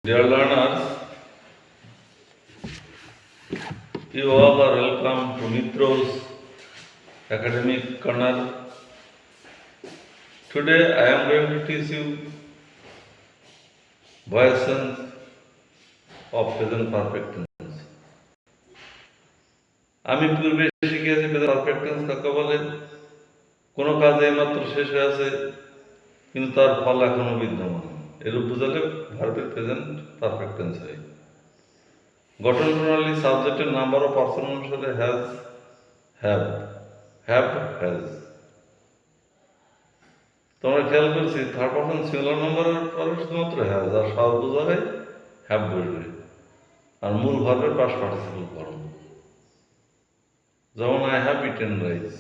Dear learners, you all are welcome to Mitro's Academic Corner. Today I am going to teach you voice sense of present perfect tense. আমি পূর্বে শিখিয়েছি present perfect tense কাকে বলে। কোনো কাজ এইমাত্র শেষ হয়ে আছে কিন্তু তার ফল এখনো বিদ্যমান, এরূপ বোঝালে ভার্বের প্রেজেন্ট পারফেক্ট টেন্স হয়। গঠন প্রণালী সাবজেক্টের নাম্বার ও পার্সন অনুসারে হ্যাজ, হ্যাভ, হ্যাজ। তোমরা খেয়াল করছি থার্ড পার্সন সিঙ্গুলার নাম্বারের পরে শুধুমাত্র হ্যাজ আর সর্ব জায়গায় হ্যাভ বসবে, আর মূল ভার্বের পাস্ট পার্টিসিপল ফর্ম। যেমন I have eaten rice,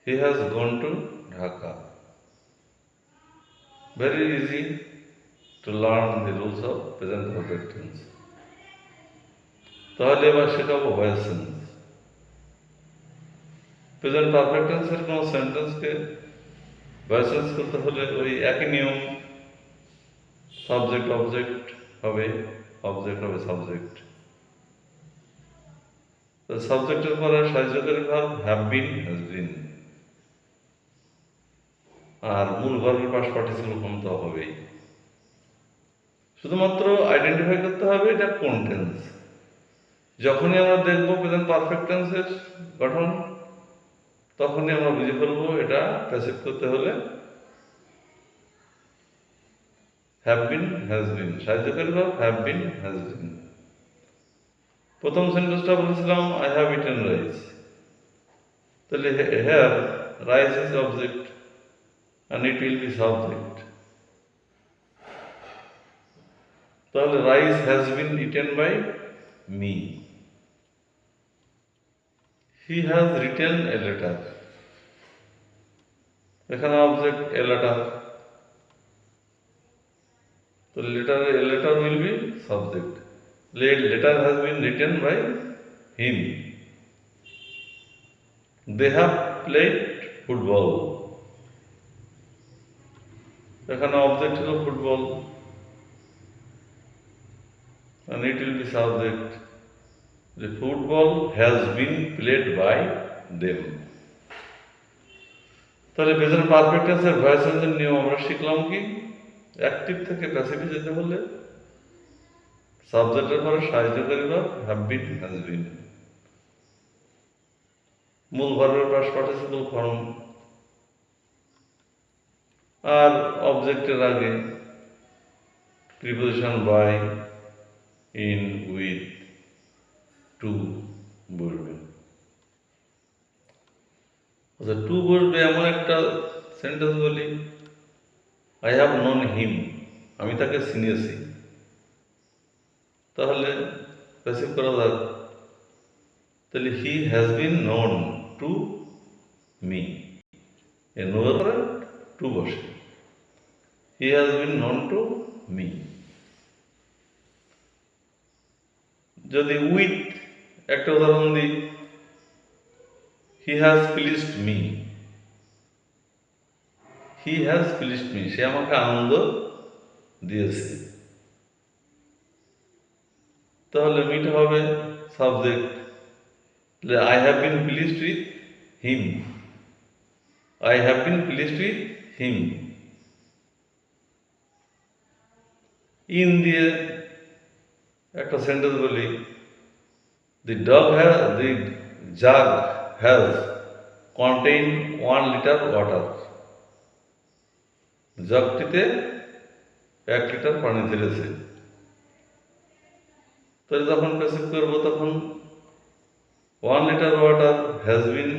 he has gone to Dhaka. Very easy to learn the rules of present perfect tense. তাহলে এবার শেখাবো ভয়েস সেন্স। প্রেজেন্ট পারফেক্ট টেন্সের কোনো সেন্টেন্সকে ভয়েস সেন্স করতে হলে ওই একই নিয়ম, সাবজেক্ট অবজেক্ট হবে, অবজেক্ট হবে সাবজেক্ট। সাবজেক্টের পরে সাহায্যকারী verb have been, has been, আর মূল ভার্বের পাস্ট পার্টিসিপল ফর্ম তো হবেই। শুধুমাত্র আইডেন্টিফাই করতে হবে এটা কোন টেন্স। যখনই আমরা দেখব প্রেজেন্ট পারফেক্ট টেন্সের গঠন, তখনই আমরা বুঝে ফেলবো এটা প্যাসিভ করতে হলে হ্যাভ বিন, হ্যাজ বিন, সাহায্যকারী verb have been, has been. প্রথম সেন্টেন্সটা বলেছিলাম আই হ্যাভ ইটেন রাইস, তাহলে here rice is object and it will be subject. তাহলে rice has been eaten by me. He has written a letter. এখানে object a letter, তো a letter will be subject. Letter has been written by him. They have played football. এখানে object হলো football and it will be subject. The football has been played by them. তাহলে present perfect টেন্সের voice সেন্সের নিয়ম আমরা শিখলাম কি? Active থেকে প্যাসিভে যেতে হলে সাবজেক্টের পরে সাহায্যকারী verb have been, has been, মূল ভার্বের পাস্ট পার্টিসিপল ফর্ম, আর অবজেক্টের আগে preposition by, in, with, to বসবে। আচ্ছা, টু বসবে এমন একটা সেন্টেন্স বলি, আই হ্যাভ নোন হিম, আমি তাকে চিনেছি। তাহলে প্যাসিভ করা যাক, তাহলে he has been known to me, এ নোর পরে টু বসে, he has been known to me. যদি উইথ একটা উদাহরণ দিই, he has pleased me, he has pleased me, সে আমাকে আনন্দ দিয়েছে। তাহলে মিটা হবে subject, I have been pleased with him, I have been pleased with him. In দিয়ে একটা সেন্টেন্স বলি, the jug has contain 1 litre water, জগটিতে 1 লিটার পানি ধরেছে। তাহলে যখন প্যাসিভ করব তখন 1 litre water has been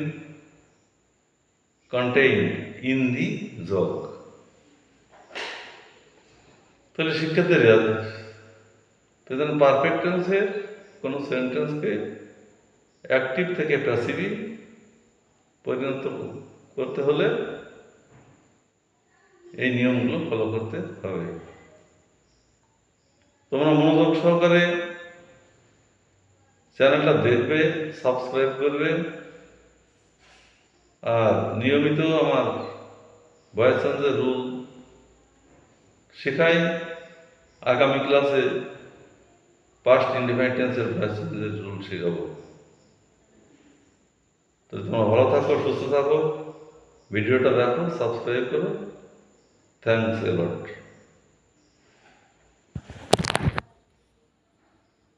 contained in the jug. তাহলে শিক্ষার্থীরা প্রেজেন্ট পারফেক্ট টেন্সের কোনো সেন্টেন্সকে অ্যাক্টিভ থেকে প্যাসিভে পরিণত করতে হলে এই নিয়মগুলো ফলো করতে হবে। তোমরা মনোযোগ সহকারে চ্যানেলটা দেখবে, সাবস্ক্রাইব করবে, আর নিয়মিত আমার ভয়েস চেঞ্জের রুল শেখাই। আগামী ক্লাসে পাস্ট ইনডিফাইন্ড টেন্সের প্যাসেজের রুল শেখাবো। তো তোমরা ভালো থাকো, সুস্থ থাকো, ভিডিওটা দেখো, সাবস্ক্রাইব করো। Thanks a lot.